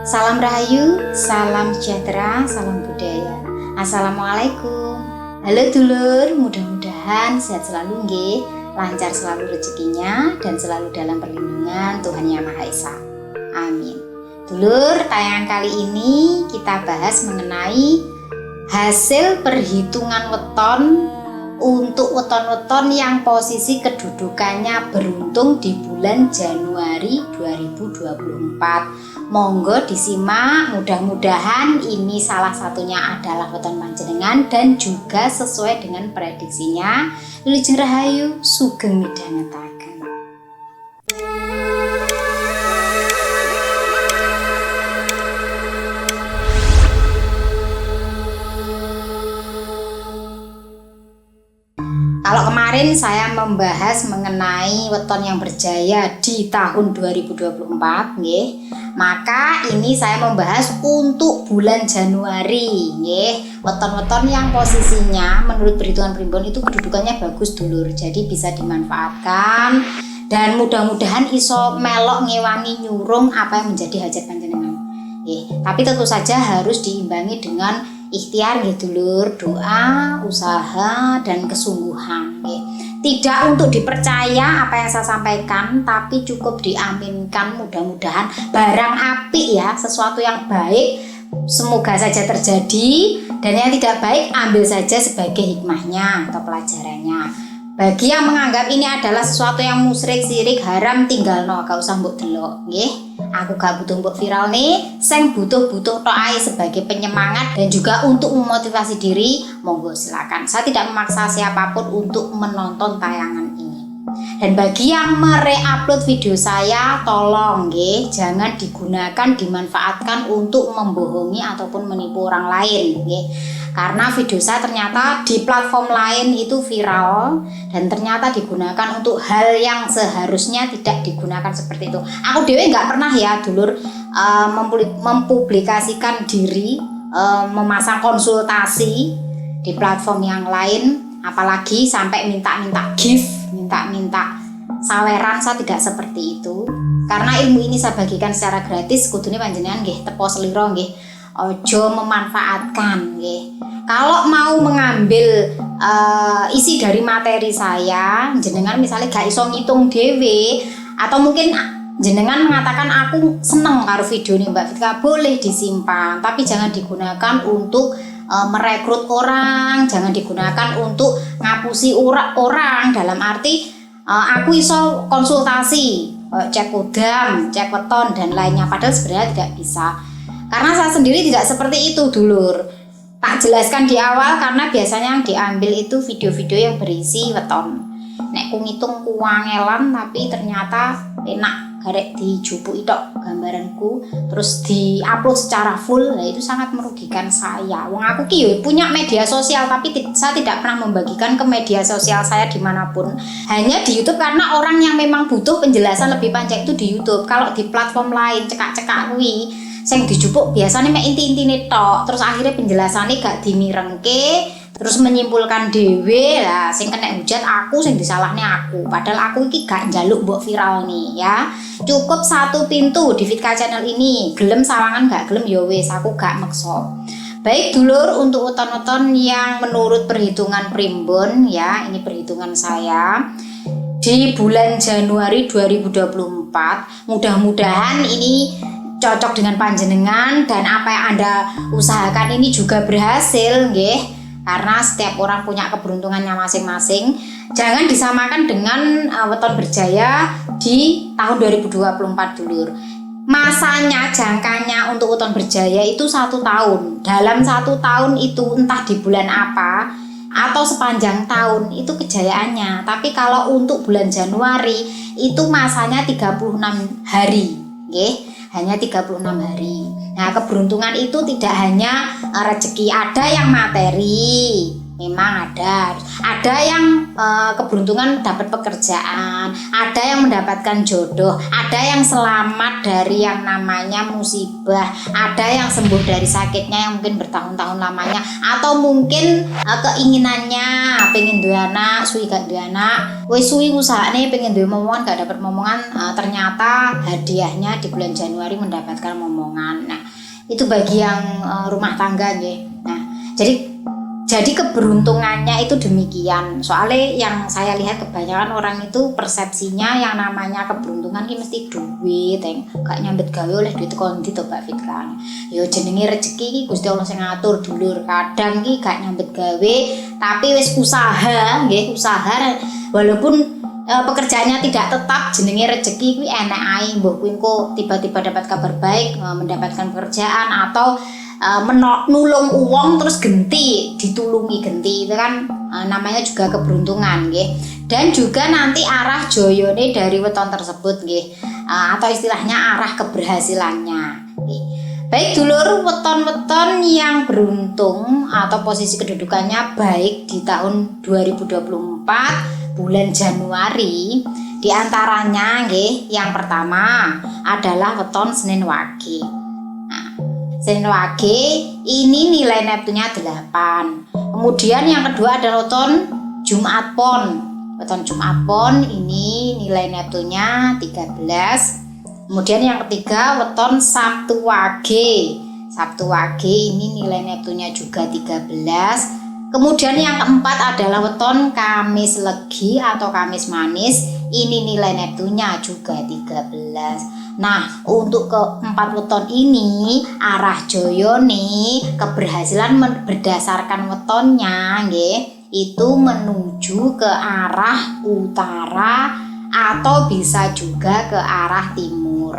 Salam Rahayu, salam sejahtera, salam budaya. Assalamualaikum. Halo dulur, mudah-mudahan sehat selalu nggih, lancar selalu rezekinya dan selalu dalam perlindungan Tuhan Yang Maha Esa. Amin. Dulur, tayangan kali ini kita bahas mengenai hasil perhitungan weton untuk weton-weton yang posisi kedudukannya beruntung di bulan Januari 2024. Monggo disimak, mudah-mudahan ini salah satunya adalah weton panjenengan dan juga sesuai dengan prediksinya. Wilujeng Rahayu, sugeng midhangetaken. Kalau kemarin saya membahas mengenai weton yang berjaya di tahun 2024 nggih, maka ini saya membahas untuk bulan Januari nggih. Weton-weton yang posisinya menurut perhitungan primbon itu kedudukannya bagus dulur. Jadi bisa dimanfaatkan dan mudah-mudahan iso melok ngewangi nyurung apa yang menjadi hajat panjenengan. Nggih, tapi tentu saja harus diimbangi dengan ikhtiar gitu lur, doa, usaha, dan kesungguhan. Tidak untuk dipercaya apa yang saya sampaikan, tapi cukup diaminkan. Mudah-mudahan barang apik ya, sesuatu yang baik semoga saja terjadi, dan yang tidak baik ambil saja sebagai hikmahnya atau pelajarannya. Bagi yang menganggap ini adalah sesuatu yang musyrik, sirik, haram, tinggal no, gak usah mbok delok nggih. Aku gak butuh mbok viral nih, sing butuh tok ae sebagai penyemangat dan juga untuk memotivasi diri. Monggo silakan. Saya tidak memaksa siapapun untuk menonton tayangan ini. Dan bagi yang mereupload video saya, tolong nggih, jangan digunakan, dimanfaatkan untuk membohongi ataupun menipu orang lain nggih. Karena video saya ternyata di platform lain itu viral dan ternyata digunakan untuk hal yang seharusnya tidak digunakan seperti itu. Aku dewe nggak pernah ya dulur mempublikasikan diri, memasang konsultasi di platform yang lain, apalagi sampai minta-minta gift, minta-minta saweran. Saya tidak seperti itu. Karena ilmu ini saya bagikan secara gratis, kudune panjenengan nggih tepo seliro nggih. Ojo memanfaatkan nggih. Kalau mau mengambil isi dari materi saya, jenengan misalnya gak iso ngitung dhewe, atau mungkin jenengan mengatakan aku seneng karo video ini Mbak Fitka, boleh disimpan, tapi jangan digunakan untuk merekrut orang, jangan digunakan untuk ngapusi orang, dalam arti aku iso konsultasi, cek kodam, cek weton dan lainnya, padahal sebenarnya tidak bisa. Karena saya sendiri tidak seperti itu dulur. Tak jelaskan di awal karena biasanya yang diambil itu video-video yang berisi weton. Nek ku ngitung kuangelan tapi ternyata enak garek dijupuki tok gambaranku terus di-upload secara full, nah itu sangat merugikan saya. Wong aku ki yo punya media sosial tapi saya tidak pernah membagikan ke media sosial saya dimanapun. Hanya di YouTube karena orang yang memang butuh penjelasan lebih panjang itu di YouTube. Kalau di platform lain cekak-cekak kuwi sing dijupuk biasanya mek inti-intine tok, terus akhirnya penjelasannya gak dimirengke, terus menyimpulkan dhewe lah, sing kena hujat aku, sing disalahne aku. Padahal aku iki gak njaluk mbok viral nih ya. Cukup satu pintu di Fitka channel ini, gelem sawangan gak gelem ya wis, aku gak maksa. Baik dulur, untuk weton-weton yang menurut perhitungan primbon ya, ini perhitungan saya di bulan Januari 2024, mudah-mudahan ini cocok dengan panjenengan dan apa yang Anda usahakan ini juga berhasil nggih. Karena setiap orang punya keberuntungannya masing-masing. Jangan disamakan dengan weton berjaya di tahun 2024 dulur. Masanya, jangkanya untuk weton berjaya itu 1 tahun. Dalam 1 tahun itu entah di bulan apa atau sepanjang tahun itu kejayaannya. Tapi kalau untuk bulan Januari itu masanya 36 hari nggih. Hanya 36 hari. Nah, keberuntungan itu tidak hanya rezeki, ada yang materi, memang ada yang keberuntungan dapat pekerjaan, ada yang mendapatkan jodoh, ada yang selamat dari yang namanya musibah, ada yang sembuh dari sakitnya yang mungkin bertahun-tahun lamanya, atau mungkin keinginannya pengen duwe anak, suwi gak duwe anak, wis suwi usahane pengen duwe momongan gak dapat momongan, ternyata hadiahnya di bulan Januari mendapatkan momongan. Nah, itu bagi yang rumah tangga nggih. Nah, jadi keberuntungannya itu demikian. Soalnya yang saya lihat kebanyakan orang itu persepsinya yang namanya keberuntungan ini mesti duit, gak nyambet gawe oleh duit kondi to Mbak Fitra. Yo jenenge rezeki iki Gusti Allah sing ngatur dulur. Kadang iki gak nyambet gawe tapi wis usaha nggih, usaha walaupun pekerjaannya tidak tetap, jenenge rezeki kuwi enek ae. Mbah kuwi engko tiba-tiba dapat kabar baik, mendapatkan pekerjaan atau nulung uang terus ditulungi genti, itu kan namanya juga keberuntungan nggih. Dan juga nanti arah joyone dari weton tersebut nggih, atau istilahnya arah keberhasilannya nggih. Baik dulur, weton-weton yang beruntung atau posisi kedudukannya baik di tahun 2024 bulan Januari, diantaranya nggih, yang pertama adalah weton Senin Wage. Senin Wage ini nilai Neptunnya 8. Kemudian yang kedua adalah weton Jumat Pon. Weton Jumat Pon ini nilai Neptunnya 13. Kemudian yang ketiga weton Sabtu Wage. Sabtu Wage ini nilai Neptunnya juga 13. Kemudian yang keempat adalah weton Kamis Legi atau Kamis Manis. Ini nilai Neptunnya juga 13. Nah, untuk keempat weton ini arah joyone keberhasilan berdasarkan wetonnya nggih, itu menuju ke arah utara atau bisa juga ke arah timur.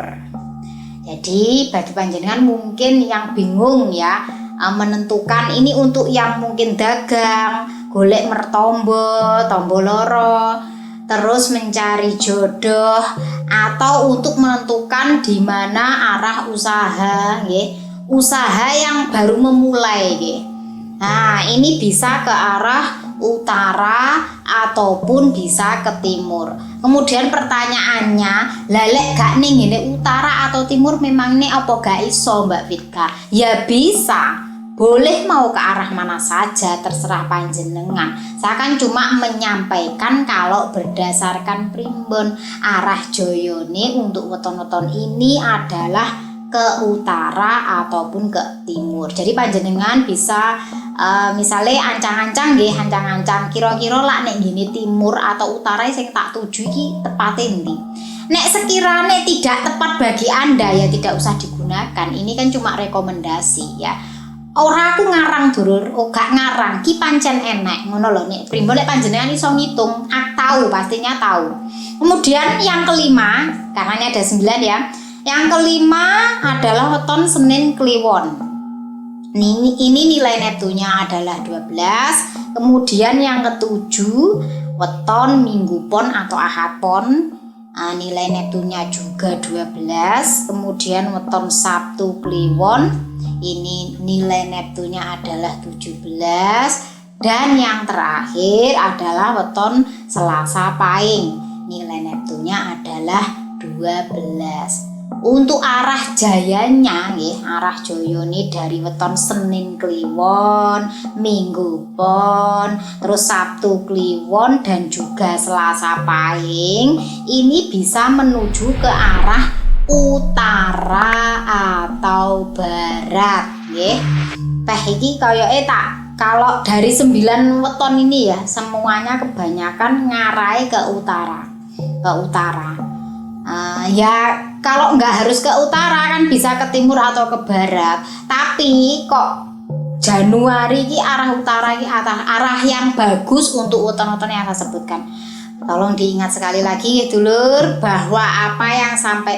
Jadi bagi panjenengan mungkin yang bingung ya menentukan ini untuk yang mungkin dagang, golek mertombo, tombo loro, terus mencari jodoh, atau untuk menentukan di mana arah usaha nggih, usaha yang baru memulai nggih. Nah, ini bisa ke arah utara ataupun bisa ke timur. Kemudian pertanyaannya, lek gak ning ngene utara atau timur memang ini apa gak iso Mbak Fitka? Ya bisa. Boleh mau ke arah mana saja, terserah panjenengan. Saya kan cuma menyampaikan kalau berdasarkan primbon arah joyone untuk weton-weton ini adalah ke utara ataupun ke timur. Jadi panjenengan bisa misalnya ancang-ancang nggih, ancang-ancang kira-kira lak nek gini timur atau utara sing tak tuju iki tepate ndi. Nek sekiranya tidak tepat bagi Anda ya tidak usah digunakan. Ini kan cuma rekomendasi ya. Ora aku ngarang dulur, gak ngarang, ki pancen enek ngono lho. Nek primbon nek panjenengan iso ngitung, tahu pastinya tahu. Kemudian yang kelima, karena ini ada 9 ya. Yang kelima adalah weton Senin Kliwon. Ini nilai Neptunnya adalah 12. Kemudian yang ketujuh weton Minggu Pon atau Ahad Pon. Nilai Neptunnya juga 12. Kemudian weton Sabtu Kliwon. Ini nilai Neptunnya adalah 17. Dan yang terakhir adalah weton Selasa Pahing. Nilai Neptunnya adalah 12. Untuk arah jayanya nggih, arah joyone dari weton Senin Kliwon, Minggu Pon, terus Sabtu Kliwon dan juga Selasa Pahing, ini bisa menuju ke arah utara atau barat nggih. Teh iki koyoke kalau dari 9 weton ini ya semuanya kebanyakan ngarai ke utara. Ya kalau nggak harus ke utara kan bisa ke timur atau ke barat. Tapi kok Januari ini arah utara ini arah yang bagus untuk weton-weton yang saya sebutkan. Tolong diingat sekali lagi ya dulur, bahwa apa yang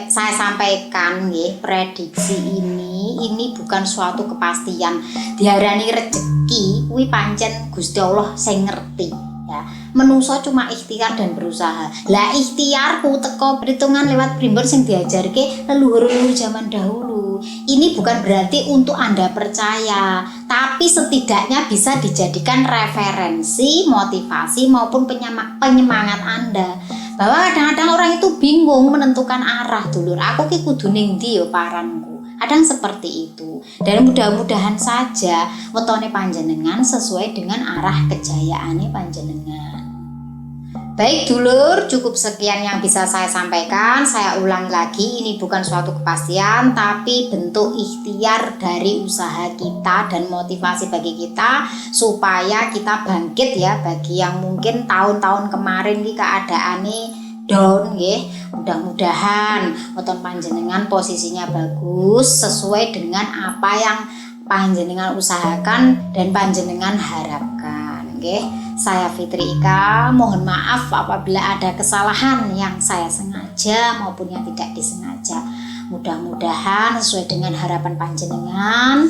saya sampaikan nggih, prediksi ini bukan suatu kepastian. Diarani rezeki kuwi pancen Gusti Allah sing ngerti ya. menungso cuma ikhtiar dan berusaha. Lah ikhtiarku teko perhitungan lewat primbon sing diajarke leluhur-leluhur zaman dahulu. Ini bukan berarti untuk Anda percaya, tapi setidaknya bisa dijadikan referensi, motivasi maupun penyemangat Anda. Bahwa kadang-kadang orang itu bingung menentukan arah, dulur. Aku ki kudu ning ndi yo paranku. Kadang seperti itu. Dan mudah-mudahan saja wetone panjenengan sesuai dengan arah kejayaane panjenengan. Baik dulur, cukup sekian yang bisa saya sampaikan. Saya ulangi lagi, ini bukan suatu kepastian, tapi bentuk ikhtiar dari usaha kita dan motivasi bagi kita supaya kita bangkit ya. Bagi yang mungkin tahun-tahun kemarin ini keadaannya down nggih. Mudah-mudahan weton panjenengan posisinya bagus sesuai dengan apa yang panjenengan usahakan dan panjenengan harapkan nggih. Saya Fitri Ika, mohon maaf apabila ada kesalahan yang saya sengaja maupun yang tidak disengaja. Mudah-mudahan sesuai dengan harapan panjenengan.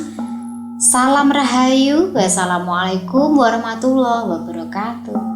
Salam rahayu. Wassalamualaikum warahmatullahi wabarakatuh.